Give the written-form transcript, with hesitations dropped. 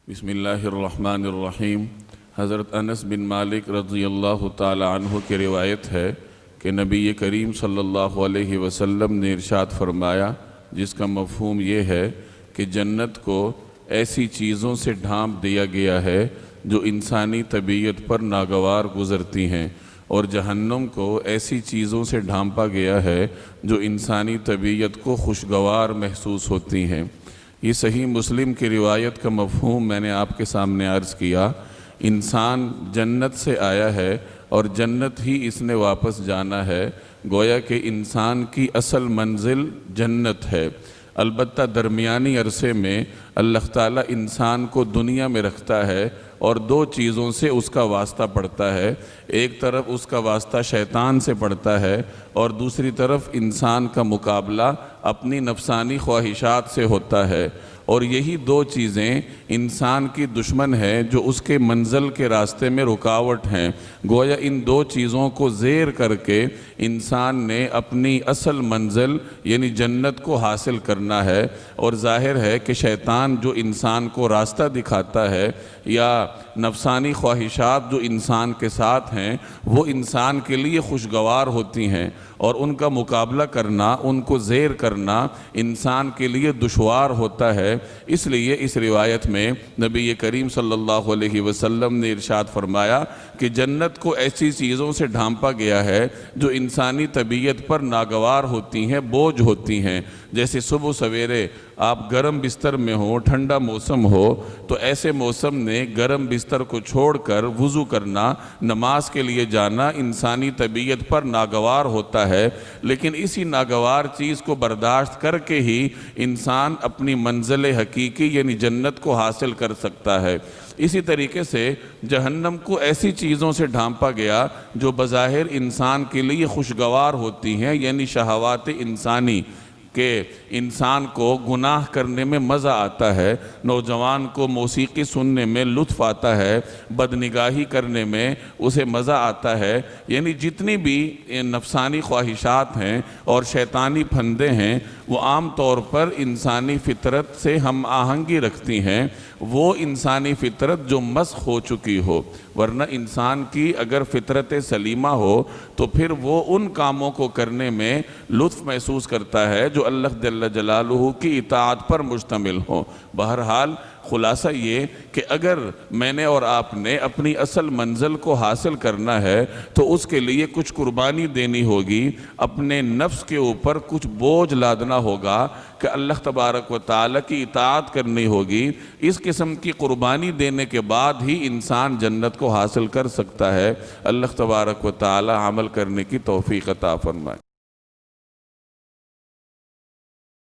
بسم اللہ الرحمن الرحیم۔ حضرت انس بن مالک رضی اللہ تعالی عنہ کی روایت ہے کہ نبی کریم صلی اللہ علیہ وسلم نے ارشاد فرمایا، جس کا مفہوم یہ ہے کہ جنت کو ایسی چیزوں سے ڈھانپ دیا گیا ہے جو انسانی طبیعت پر ناگوار گزرتی ہیں، اور جہنم کو ایسی چیزوں سے ڈھانپا گیا ہے جو انسانی طبیعت کو خوشگوار محسوس ہوتی ہیں۔ یہ صحیح مسلم کی روایت کا مفہوم میں نے آپ کے سامنے عرض کیا۔ انسان جنت سے آیا ہے اور جنت ہی اس نے واپس جانا ہے، گویا کہ انسان کی اصل منزل جنت ہے۔ البتہ درمیانی عرصے میں اللہ تعالیٰ انسان کو دنیا میں رکھتا ہے اور دو چیزوں سے اس کا واسطہ پڑتا ہے۔ ایک طرف اس کا واسطہ شیطان سے پڑتا ہے اور دوسری طرف انسان کا مقابلہ اپنی نفسانی خواہشات سے ہوتا ہے، اور یہی دو چیزیں انسان کی دشمن ہے جو اس کے منزل کے راستے میں رکاوٹ ہیں۔ گویا ان دو چیزوں کو زیر کر کے انسان نے اپنی اصل منزل یعنی جنت کو حاصل کرنا ہے، اور ظاہر ہے کہ شیطان جو انسان کو راستہ دکھاتا ہے یا نفسانی خواہشات جو انسان کے ساتھ ہیں وہ انسان کے لیے خوشگوار ہوتی ہیں، اور ان کا مقابلہ کرنا، ان کو زیر کرنا انسان کے لیے دشوار ہوتا ہے۔ اس لیے اس روایت میں نبی کریم صلی اللہ علیہ وسلم نے ارشاد فرمایا کہ جنت کو ایسی چیزوں سے ڈھانپا گیا ہے جو انسانی طبیعت پر ناگوار ہوتی ہیں، بوجھ ہوتی ہیں۔ جیسے صبح سویرے آپ گرم بستر میں ہو، ٹھنڈا موسم ہو، تو ایسے موسم نے گرم بستر کو چھوڑ کر وضو کرنا، نماز کے لیے جانا انسانی طبیعت پر ناگوار ہوتا ہے، لیکن اسی ناگوار چیز کو برداشت کر کے ہی انسان اپنی منزل حقیقی یعنی جنت کو حاصل کر سکتا ہے۔ اسی طریقے سے جہنم کو ایسی چیزوں سے ڈھانپا گیا جو بظاہر انسان کے لیے خوشگوار ہوتی ہیں، یعنی شہوات انسانی، کہ انسان کو گناہ کرنے میں مزہ آتا ہے، نوجوان کو موسیقی سننے میں لطف آتا ہے، بدنگاہی کرنے میں اسے مزہ آتا ہے، یعنی جتنی بھی نفسانی خواہشات ہیں اور شیطانی پھندے ہیں وہ عام طور پر انسانی فطرت سے ہم آہنگی رکھتی ہیں، وہ انسانی فطرت جو مسخ ہو چکی ہو۔ ورنہ انسان کی اگر فطرت سلیمہ ہو تو پھر وہ ان کاموں کو کرنے میں لطف محسوس کرتا ہے جو اللہ جل جلالہ کی اطاعت پر مشتمل ہو۔ بہرحال خلاصہ یہ کہ اگر میں نے اور آپ نے اپنی اصل منزل کو حاصل کرنا ہے تو اس کے لیے کچھ قربانی دینی ہوگی، اپنے نفس کے اوپر کچھ بوجھ لادنا ہوگا کہ اللہ تبارک و تعالیٰ کی اطاعت کرنی ہوگی۔ اس قسم کی قربانی دینے کے بعد ہی انسان جنت کو حاصل کر سکتا ہے۔ اللہ تبارک و تعالیٰ عمل کرنے کی توفیق عطا فرمائے۔